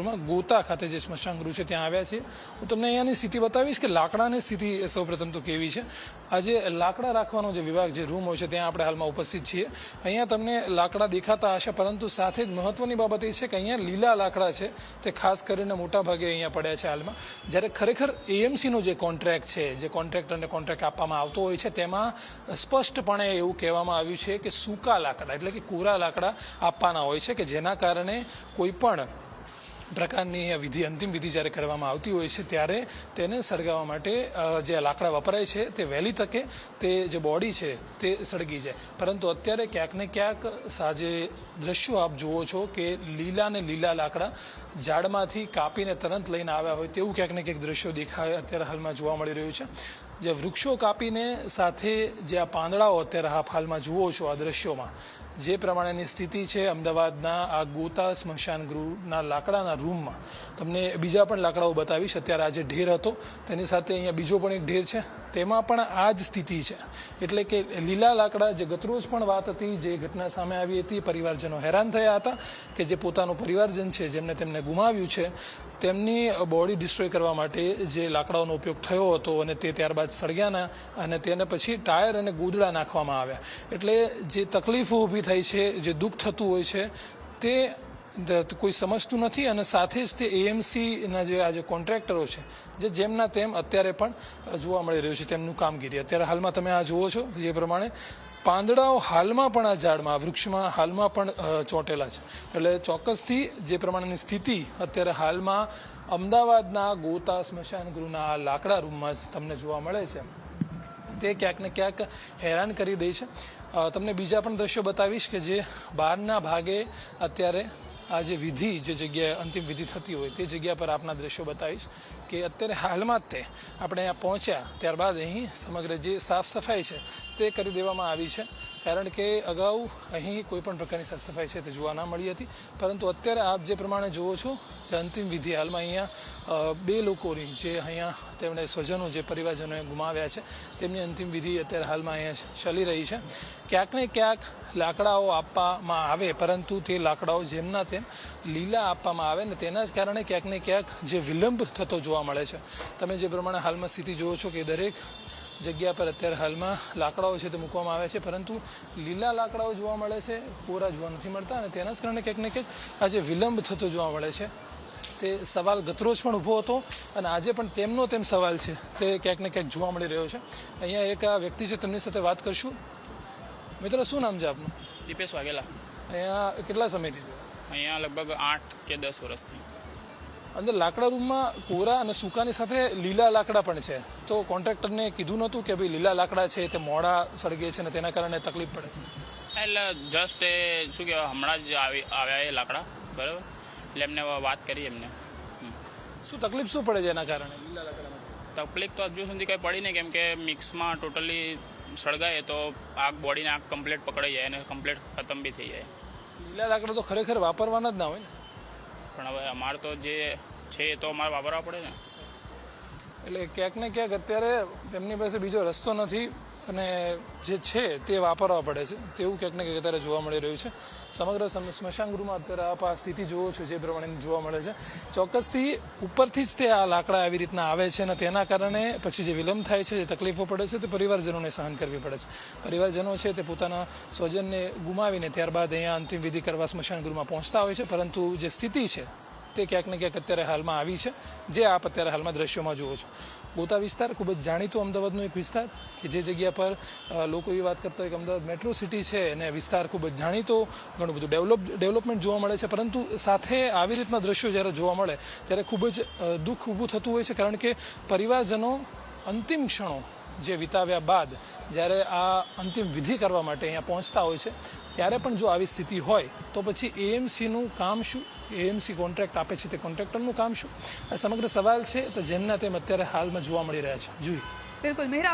સારંગપુરમાં ગોતા ખાતે જે સ્મશાન ગૃહ છે ત્યાં આવ્યા છીએ। હું તમને અહીંયાની સ્થિતિ બતાવીશ કે લાકડાની સ્થિતિ સૌપ્રથમ તો કેવી છે। આજે લાકડા રાખવાનો જે વિભાગ જે રૂમ હોય છે ત્યાં આપણે હાલમાં ઉપસ્થિત છીએ। અહીંયા તમને લાકડા દેખાતા હશે, પરંતુ સાથે જ મહત્વની બાબત એ છે કે અહીંયા લીલા લાકડા છે તે ખાસ કરીને મોટા ભાગે અહીંયા પડ્યા છે હાલમાં, જ્યારે ખરેખર એએમસીનો જે કોન્ટ્રાક્ટ છે, જે કોન્ટ્રાક્ટરને કોન્ટ્રાક્ટ આપવામાં આવતો હોય છે, તેમાં સ્પષ્ટપણે એવું કહેવામાં આવ્યું છે કે સૂકા લાકડા એટલે કે કોરા લાકડા આપવાના હોય છે, કે જેના કારણે કોઈ પણ પ્રકારની વિધિ, અંતિમ વિધિ જ્યારે કરવામાં આવતી હોય છે ત્યારે તેને સળગાવવા માટે જે લાકડા વપરાય છે તે વહેલી તકે તે જે બોડી છે તે સળગી જાય। પરંતુ અત્યારે ક્યાંક ને ક્યાંક આજે દ્રશ્યો આપ જુઓ છો કે લીલા ને લીલા લાકડા ઝાડમાંથી કાપીને તરત લઈને આવ્યા હોય તેવું ક્યાંક ને ક્યાંક દ્રશ્યો દેખાય અત્યારે હાલમાં જોવા મળી રહ્યું છે। જે વૃક્ષો કાપીને સાથે જે આ પાંદડાઓ અત્યારે આપ હાલમાં જુઓ છો આ દ્રશ્યોમાં, જે પ્રમાણેની સ્થિતિ છે અમદાવાદના આ ગોતા સ્મશાન ગૃહના લાકડાના રૂમમાં, તમને બીજા પણ લાકડાઓ બતાવીશ। અત્યારે આ જે ઢેર હતો તેની સાથે અહીંયા બીજો પણ એક ઢેર છે, તેમાં પણ આ જ સ્થિતિ છે, એટલે કે લીલા લાકડા। જે ગતરોજ પણ વાત હતી, જે ઘટના સામે આવી હતી, પરિવારજનો હેરાન થયા હતા કે જે પોતાનું પરિવારજન છે જેમને તેમને ગુમાવ્યું છે, તેમની બોડી ડિસ્ટ્રોય કરવા માટે જે લાકડાઓનો ઉપયોગ થયો હતો અને તે ત્યારબાદ સળગ્યાના અને તેને પછી ટાયર અને ગોદડા નાખવામાં આવ્યા। એટલે જે તકલીફો ઊભી થઈ છે, જે દુઃખ થતું હોય છે તે કોઈ સમજતું નથી, અને સાથે જ તે એએમસીના જે આજે કોન્ટ્રાક્ટરો છે જે જેમના તેમ અત્યારે પણ જોવા મળી રહ્યું છે તેમનું કામગીરી। અત્યારે હાલમાં તમે આ જુઓ છો જે પ્રમાણે પાંદડાઓ હાલમાં પણ આ ઝાડમાં, વૃક્ષમાં હાલમાં પણ ચોંટેલા છે, એટલે ચોક્કસથી જે પ્રમાણેની સ્થિતિ અત્યારે હાલમાં અમદાવાદના ગોતા સ્મશાન ગૃહના લાકડા રૂમમાં તમને જોવા મળે છે તે ક્યાંક ને ક્યાંક હેરાન કરી દે છે। તમને બીજા પણ દ્રશ્યો બતાવીશ કે જે બહારના ભાગે અત્યારે આ જે વિધિ, જે જગ્યાએ અંતિમ વિધિ થતી હોય તે જગ્યા પર આપના દ્રશ્યો બતાવીશ કે અત્યારે હાલમાં જ તે આપણે અહીંયા પહોંચ્યા ત્યારબાદ અહીં સમગ્ર જે સાફ સફાઈ છે તે કરી દેવામાં આવી છે, કારણ કે અગાઉ અહીં કોઈ પણ પ્રકારની સાફ સફાઈ છે તે જોવા ના મળી હતી। પરંતુ અત્યારે આપ જે પ્રમાણે જુઓ છો જે અંતિમ વિધિ હાલમાં અહીંયા બે લોકોની, જે અહીંયા તેમણે સ્વજનો, જે પરિવારજનોએ ગુમાવ્યા છે, તેમની અંતિમ વિધિ અત્યારે હાલમાં અહીંયા ચાલી રહી છે। ક્યાંક ને ક્યાંક લાકડાઓ આપવામાં આવે, પરંતુ તે લાકડાઓ જેમના તેમ લીલા આપવામાં આવે ને તેના જ કારણે ક્યાંક ને ક્યાંક જે વિલંબ થતો જોવા મળે છે। તમે જે પ્રમાણે હાલમાં સ્થિતિ જુઓ છો કે દરેક જગ્યા પર અત્યારે હાલમાં લાકડાઓ છે તે મૂકવામાં આવે છે, પરંતુ લીલા લાકડાઓ જોવા મળે છે, કોરા જોવા નથી મળતા, અને તેના જ કારણે ક્યાંક ને ક્યાંક આ જે વિલંબ થતો જોવા મળે છે તે સવાલ ગતરોજ પણ ઊભો હતો અને આજે પણ તેમનો તેમ સવાલ છે તે ક્યાંક ને ક્યાંક જોવા મળી રહ્યો છે। અહીંયા એક આ વ્યક્તિ છે, તેમની સાથે વાત કરશું। મિત્રો, શું નામ છે આપનું? દીપેશ વાઘેલા। અહીંયા કેટલા સમયથી? અહીંયા લગભગ 8 કે 10 વર્ષથી। અંદર લાકડા રૂમમાં કોરા અને સૂકાની સાથે લીલા લાકડા પણ છે, તો કોન્ટ્રાક્ટરને કીધું નહોતું કે ભાઈ લીલા લાકડા છે તે મોડા સળગે છે ને તેના કારણે તકલીફ પડે છે? એટલે જસ્ટ એ શું કહેવાય, હમણાં જ આવ્યા એ લાકડા, બરાબર, એટલે એમને વાત કરી એમને। શું તકલીફ શું પડે છે એના કારણે લીલા લાકડામાં? તકલીફ તો હજુ સુધી કંઈ પડી નહીં, કેમ કે મિક્સમાં ટોટલી સળગાય તો આગ, બોડીને આગ કમ્પ્લીટ પકડાઈ જાય અને કમ્પ્લીટ ખતમ બી થઈ જાય। લીલા લાકડા તો ખરેખર વાપરવાના જ ના હોય ને? પણ હવે અમારે તો જે છે એ તો અમારે વાપરવા પડે ને। એટલે ક્યાંક ને ક્યાંક અત્યારે તેમની પાસે બીજો રસ્તો નથી અને જે છે તે વાપરવા પડે છે તેવું ક્યાંક ને ક્યાંક અત્યારે જોવા મળી રહ્યું છે। સમગ્ર સ્મશાન ગૃહમાં અત્યારે આપ આ સ્થિતિ જુઓ છો જે પ્રમાણે જોવા મળે છે, ચોક્કસથી ઉપરથી જ તે આ લાકડા આવી રીતના આવે છે અને તેના કારણે પછી જે વિલંબ થાય છે, જે તકલીફો પડે છે તે પરિવારજનોને સહન કરવી પડે છે। પરિવારજનો છે તે પોતાના સ્વજનને ગુમાવીને ત્યારબાદ અહીંયા અંતિમ વિધિ કરવા સ્મશાન ગૃહમાં પહોંચતા હોય છે, પરંતુ જે સ્થિતિ છે તે ક્યાંક ને ક્યાંક અત્યારે હાલમાં આવી છે, જે આપ અત્યારે હાલમાં દ્રશ્યોમાં જુઓ છો। ગોતા વિસ્તાર ખૂબ જ જાણીતો અમદાવાદનો એક વિસ્તાર કે જે જગ્યા પર લોકો એવી વાત કરતા હોય કે અમદાવાદ મેટ્રો સિટી છે અને વિસ્તાર ખૂબ જ જાણીતો, ઘણું બધું ડેવલપમેન્ટ જોવા મળે છે, પરંતુ સાથે આવી રીતના દ્રશ્યો જ્યારે જોવા મળે ત્યારે ખૂબ જ દુઃખ ઊભું થતું હોય છે, કારણ કે પરિવારજનો અંતિમ ક્ષણો જે વિતાવ્યા બાદ જ્યારે આ અંતિમ વિધિ કરવા માટે અહીંયા પહોંચતા હોય છે ત્યારે પણ જો આવી સ્થિતિ હોય તો પછી એએમસીનું કામ શું, એએમસી કોન્ટ્રાક્ટ આપે છે તે કોન્ટ્રાક્ટરનું કામ શું? આ સમગ્ર સવાલ છે તો જેમના તેમ અત્યારે હાલમાં જોવા મળી રહ્યા છે। જોઈએ બિલકુલ મિહિર।